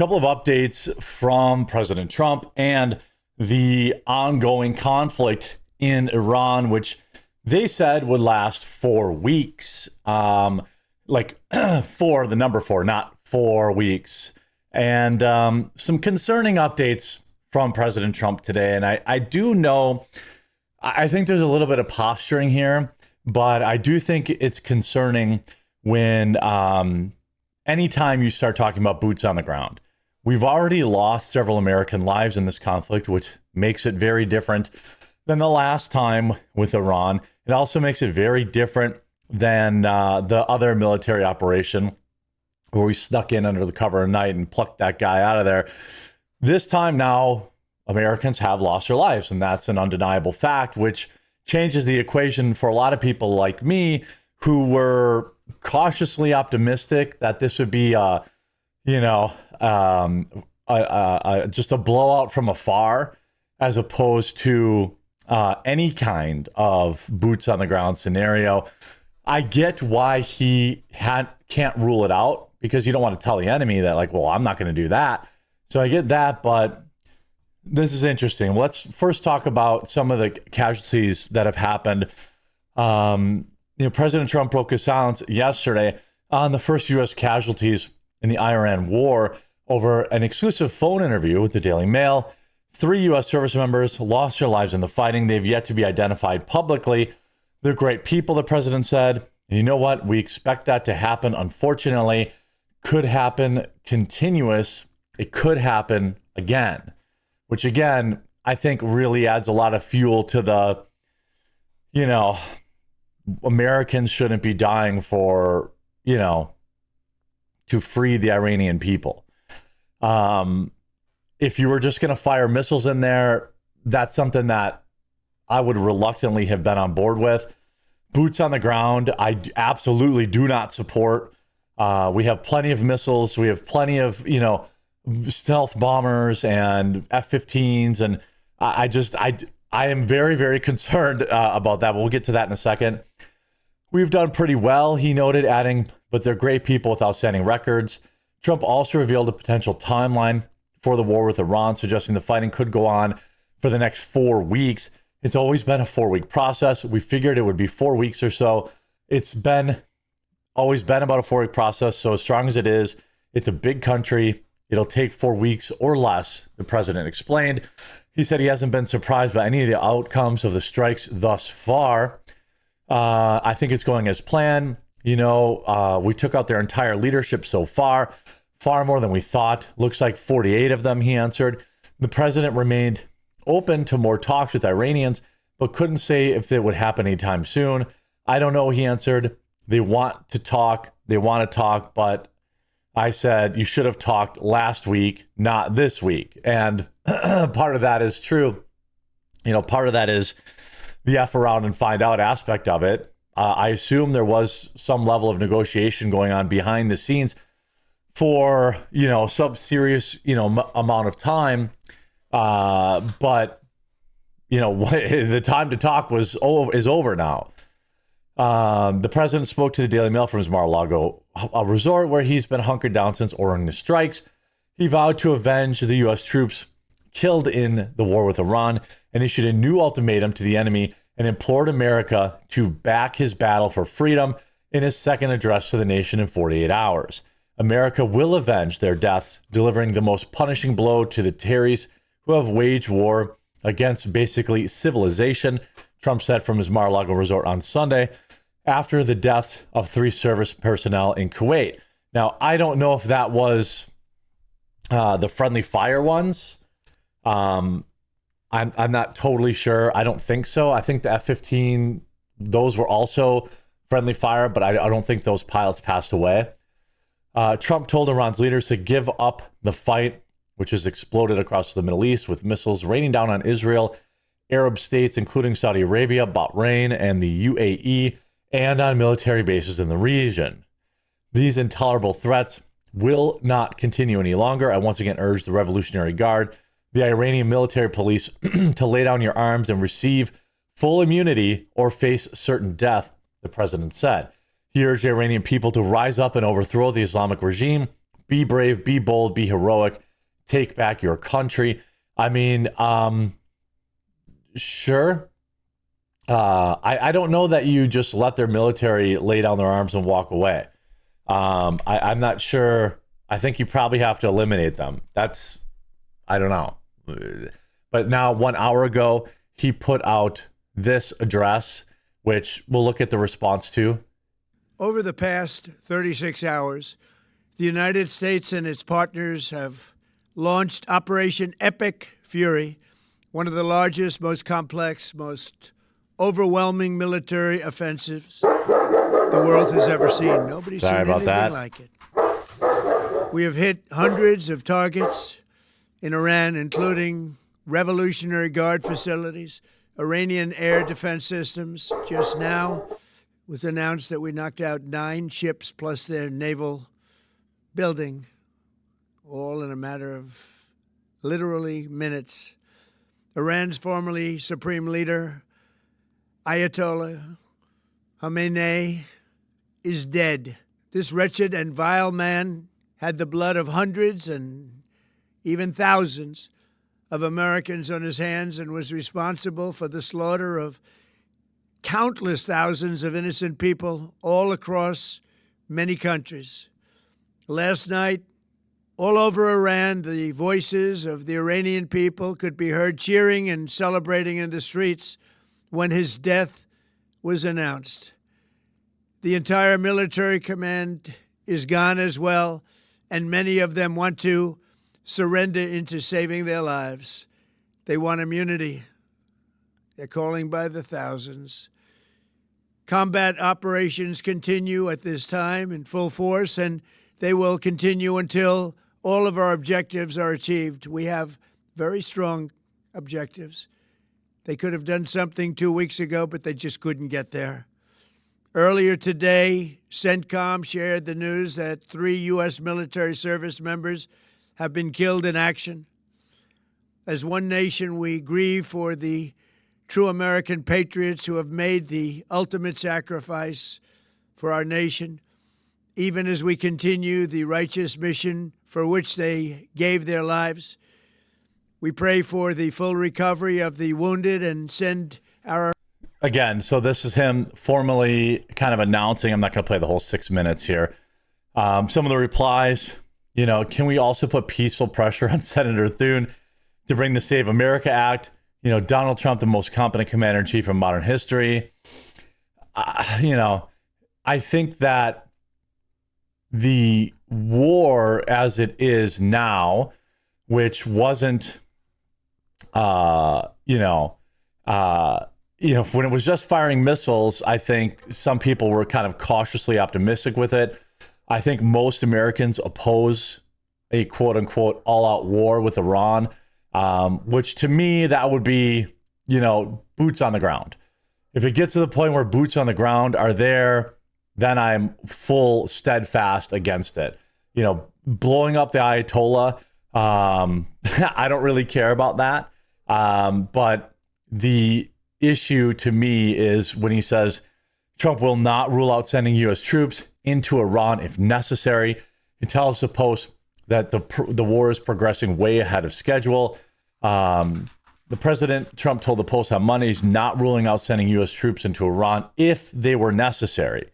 couple of updates from President Trump and the ongoing conflict in Iran, which they said would last 4 weeks. Four, the number four, not 4 weeks. And some concerning updates from President Trump today. And I do know, I think there's a little bit of posturing here, but I do think it's concerning when anytime you start talking about boots on the ground. We've already lost several American lives in this conflict, which makes it very different than the last time with Iran. It also makes it very different than the other military operation where we snuck in under the cover of night and plucked that guy out of there. This time now, Americans have lost their lives, and that's an undeniable fact, which changes the equation for a lot of people like me who were cautiously optimistic that this would be just a blowout from afar, as opposed to any kind of boots on the ground scenario. I get why he can't rule it out, because you don't want to tell the enemy that, like, well, I'm not going to do that. So I get that, but this is interesting. Let's first talk about some of the casualties that have happened. President Trump broke his silence yesterday on the first U.S. casualties in the Iran war over an exclusive phone interview with the Daily Mail. 3 U.S. service members lost their lives in the fighting. They've yet to be identified publicly. They're great people, the president said. And you know what? We expect that to happen. Unfortunately, could happen continuous. It could happen again, which again, I think really adds a lot of fuel to the, Americans shouldn't be dying for, to free the Iranian people. If you were just going to fire missiles in there, that's something that I would reluctantly have been on board with. Boots on the ground, I absolutely do not support. We have plenty of missiles. We have plenty of, stealth bombers and F-15s. And I am very, very concerned about that. We'll get to that in a second. We've done pretty well, he noted, adding, but they're great people with outstanding records. Trump also revealed a potential timeline for the war with Iran, suggesting the fighting could go on for the next 4 weeks. It's always been a 4-week process. We figured it would be 4 weeks or so. It's always been about a 4-week process. So as strong as it is, it's a big country. It'll take 4 weeks or less, the president explained. He said he hasn't been surprised by any of the outcomes of the strikes thus far. I think it's going as planned. We took out their entire leadership so far more than we thought. Looks like 48 of them, he answered. The president remained open to more talks with Iranians, but couldn't say if it would happen anytime soon. I don't know, he answered. They want to talk, but I said, you should have talked last week, not this week. And part of that is true. Part of that is the F around and find out aspect of it. I assume there was some level of negotiation going on behind the scenes for, some serious, amount of time. But the time to talk is over now. The president spoke to the Daily Mail from his Mar-a-Lago resort, where he's been hunkered down since ordering the strikes. He vowed to avenge the U.S. troops killed in the war with Iran and issued a new ultimatum to the enemy and implored America to back his battle for freedom in his second address to the nation in 48 hours. America will avenge their deaths, delivering the most punishing blow to the terrorists who have waged war against basically civilization, Trump said from his Mar-a-Lago resort on Sunday after the deaths of 3 service personnel in Kuwait. Now, I don't know if that was the friendly fire ones. I'm not totally sure. I don't think so. I think the F-15, those were also friendly fire, but I don't think those pilots passed away. Trump told Iran's leaders to give up the fight, which has exploded across the Middle East with missiles raining down on Israel, Arab states, including Saudi Arabia, Bahrain, and the UAE, and on military bases in the region. These intolerable threats will not continue any longer. I once again urge the Revolutionary Guard, the Iranian military police, to lay down your arms and receive full immunity or face certain death, the president said. He urged the Iranian people to rise up and overthrow the Islamic regime, be brave, be bold, be heroic, take back your country. I mean, sure. I don't know that you just let their military lay down their arms and walk away. I'm not sure. I think you probably have to eliminate them. I don't know. But now 1 hour ago, he put out this address, which we'll look at the response to. Over the past 36 hours, the United States and its partners have launched Operation Epic Fury, one of the largest, most complex, most overwhelming military offensives the world has ever seen. Nobody's seen anything like it. We have hit hundreds of targets in Iran, including Revolutionary Guard facilities, Iranian air defense systems. Just now it was announced that we knocked out 9 ships plus their naval building, all in a matter of literally minutes. Iran's formerly supreme leader, Ayatollah Khamenei, is dead. This wretched and vile man had the blood of hundreds and even thousands of Americans on his hands and was responsible for the slaughter of countless thousands of innocent people all across many countries. Last night, all over Iran, the voices of the Iranian people could be heard cheering and celebrating in the streets when his death was announced. The entire military command is gone as well, and many of them want to surrender into saving their lives. They want immunity. They're calling by the thousands. Combat operations continue at this time in full force, and they will continue until all of our objectives are achieved. We have very strong objectives. They could have done something 2 weeks ago, but they just couldn't get there. Earlier today, CENTCOM shared the news that 3 U.S. military service members have been killed in action. As one nation, we grieve for the true American patriots who have made the ultimate sacrifice for our nation, even as we continue the righteous mission for which they gave their lives. We pray for the full recovery of the wounded and send our... Again, so this is him formally kind of announcing, I'm not going to play the whole 6 minutes here. Some of the replies, can we also put peaceful pressure on Senator Thune to bring the Save America Act? Donald Trump, the most competent commander-in-chief in modern history. I think that the war as it is now, which wasn't, when it was just firing missiles, I think some people were kind of cautiously optimistic with it. I think most Americans oppose a quote unquote all out war with Iran, which to me, that would be, boots on the ground. If it gets to the point where boots on the ground are there, then I'm full steadfast against it. Blowing up the Ayatollah, I don't really care about that. But the issue to me is when he says Trump will not rule out sending U.S. troops into Iran if necessary. He tells the Post that the war is progressing way ahead of schedule. The President, Trump, told the Post on Monday he's not ruling out sending U.S. troops into Iran if they were necessary,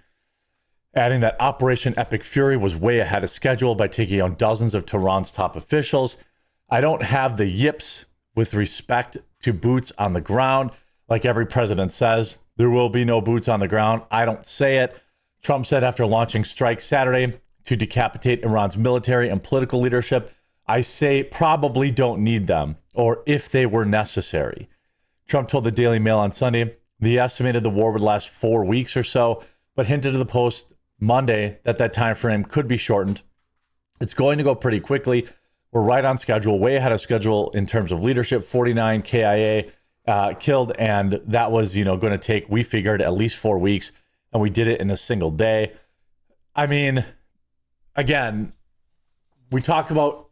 adding that Operation Epic Fury was way ahead of schedule by taking on dozens of Tehran's top officials. I don't have the yips with respect to boots on the ground. Like every president says, there will be no boots on the ground. I don't say it. Trump said after launching strikes Saturday to decapitate Iran's military and political leadership, I say probably don't need them, or if they were necessary. Trump told the Daily Mail on Sunday he estimated the war would last 4 weeks or so, but hinted to the Post Monday that that time frame could be shortened. It's going to go pretty quickly. We're right on schedule, way ahead of schedule in terms of leadership. 49 KIA killed, and that was, going to take, we figured, at least 4 weeks, and we did it in a single day. I mean, again, we talk about,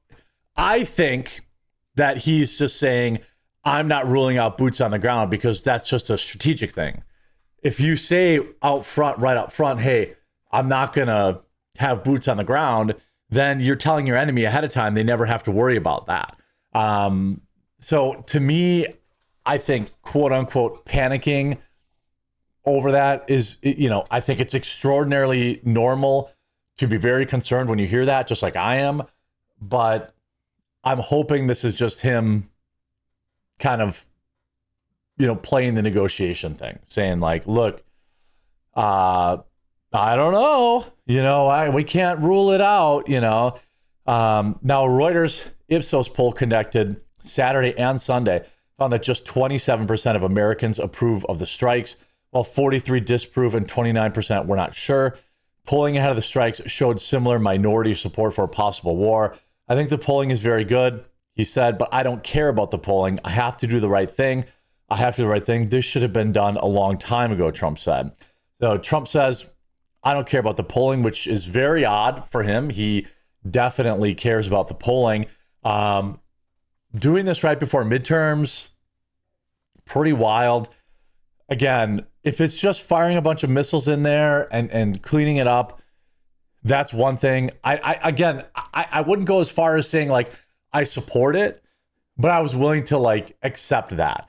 I think that he's just saying, I'm not ruling out boots on the ground because that's just a strategic thing. If you say out front, right up front, hey, I'm not going to have boots on the ground, then you're telling your enemy ahead of time they never have to worry about that. So to me, I think quote unquote panicking over that is, I think it's extraordinarily normal to be very concerned when you hear that, just like I am. But I'm hoping this is just him kind of, playing the negotiation thing, saying like, look, I don't know, we can't rule it out, Now, Reuters Ipsos poll conducted Saturday and Sunday found that just 27% of Americans approve of the strikes, while 43 disapprove and 29% were not sure. Polling ahead of the strikes showed similar minority support for a possible war. I think the polling is very good, he said, but I don't care about the polling. I have to do the right thing. I have to do the right thing. This should have been done a long time ago, Trump said. So Trump says, I don't care about the polling, which is very odd for him. He definitely cares about the polling. Doing this right before midterms, pretty wild. Again, if it's just firing a bunch of missiles in there and cleaning it up, that's one thing. I wouldn't go as far as saying like I support it, but I was willing to like accept that.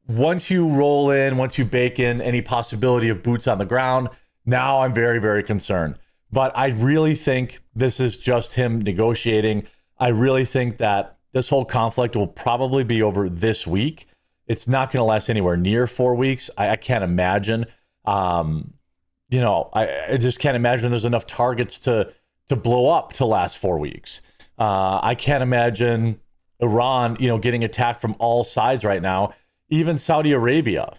Once you roll in, once you bake in any possibility of boots on the ground, now I'm very, very concerned. But I really think this is just him negotiating. I really think that this whole conflict will probably be over this week. It's not going to last anywhere near 4 weeks. I can't imagine. I just can't imagine there's enough targets to blow up to last 4 weeks. I can't imagine Iran, getting attacked from all sides right now. Even Saudi Arabia,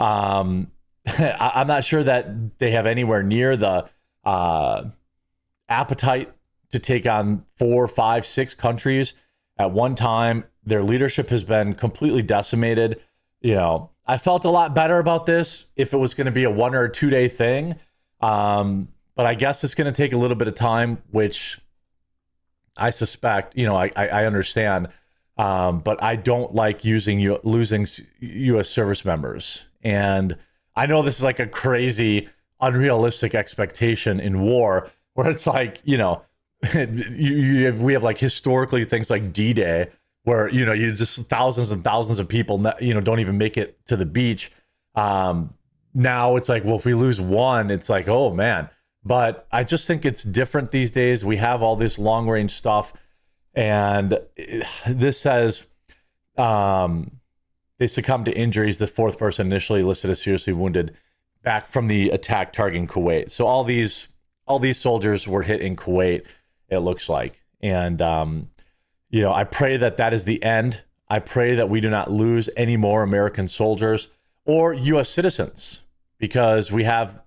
I'm not sure that they have anywhere near the appetite to take on 4, 5, 6 countries at one time. Their leadership has been completely decimated. I felt a lot better about this if it was going to be a 1 or 2 day thing. But I guess it's going to take a little bit of time, which I suspect, I understand. But I don't like losing U.S. service members. And I know this is like a crazy, unrealistic expectation in war, where it's like, we have like historically things like D-Day, where, you just thousands and thousands of people, don't even make it to the beach. Now it's like, well, if we lose one, it's like, oh man. But I just think it's different these days. We have all this long range stuff. And this says they succumbed to injuries. The 4th person initially listed as seriously wounded back from the attack targeting Kuwait. So all these soldiers were hit in Kuwait, it looks like. And, I pray that is the end. I pray that we do not lose any more American soldiers or U.S. citizens, because we have,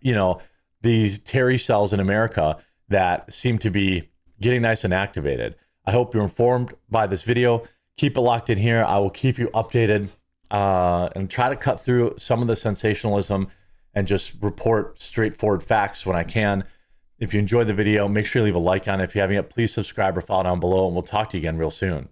these Terry cells in America that seem to be getting nice and activated. I hope you're informed by this video. Keep it locked in here. I will keep you updated and try to cut through some of the sensationalism and just report straightforward facts when I can. If you enjoyed the video, make sure you leave a like on it. If you haven't yet, please subscribe or follow down below, and we'll talk to you again real soon.